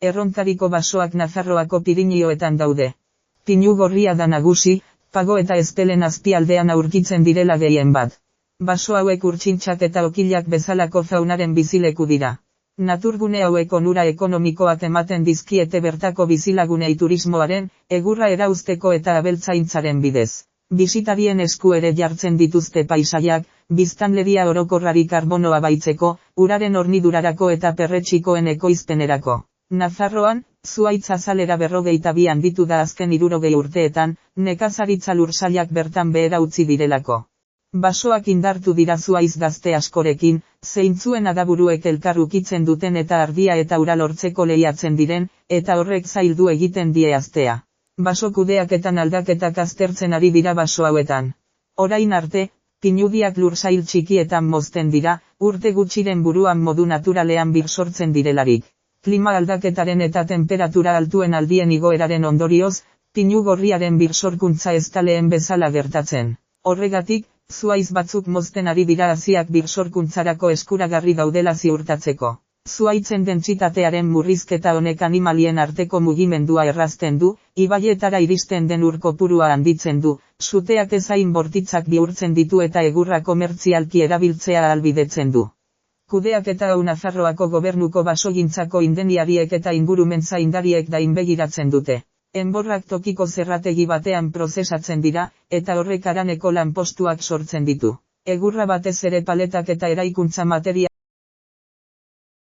Errontariko basoak Nafarroako Pirinioetan daude. Pinu gorria da nagusi, Pago eta Estelen azpialdean aurkitzen direla gehien bat. Baso hauek urtxintxak eta okilak bezalako faunaren bizileku dira. Naturgune hauek onura ekonomikoak ematen dizkiete bertako bizilagunei turismoaren, egurra erauzteko eta abeltzaintzaren bidez. Bisitarien esku ere jartzen dituzte paisaiak, biztanleria orokorrari karbonoa baitzeko, uraren hornidurarako eta perretxikoen ekoizpenerako. Nafarroan, zuhaitz azalera 22 handitu da azken 60 urteetan, nekazaritza lursailak bertan behera utzi direlako. Basoak indartu dira zuhaitz gazte askorekin, zeintzuen adaburuek elkar ukitzen duten eta ardia eta ura lortzeko lehiatzen diren, eta horrek zaildu egiten die aztea. Baso kudeaketan aldaketak aztertzen ari dira baso hauetan. Orain arte, pinudiak lursail txikietan mozten dira, urte gutxiren buruan modu naturalean birsortzen direlarik. Klima aldaketaren eta temperatura altuen aldien igoeraren ondorioz, pinu gorriaren birsorkuntza ez da lehen bezala gertatzen. Horregatik, zuhaitz batzuk mozten ari dira haziak birsorkuntzarako eskuragarri daudela ziurtatzeko. Zuhaitzen dentsitatearen murrizketa honek animalien arteko mugimendua errazten du, ibaietara iristen den ur kopurua handitzen du, suteak ezain bortitzak bihurtzen ditu eta egurra komertzialki erabiltzea ahalbidetzen du. Kudeaketa hau Nafarroako gobernuko basogintzako indeniariek eta ingurumen zaindariek gainbegiratzen dute. Enborrak tokiko zerrategi batean prozesatzen dira, eta horrek haraneko lanpostuak sortzen ditu. Egurra batez ere paletak eta eraikuntza materia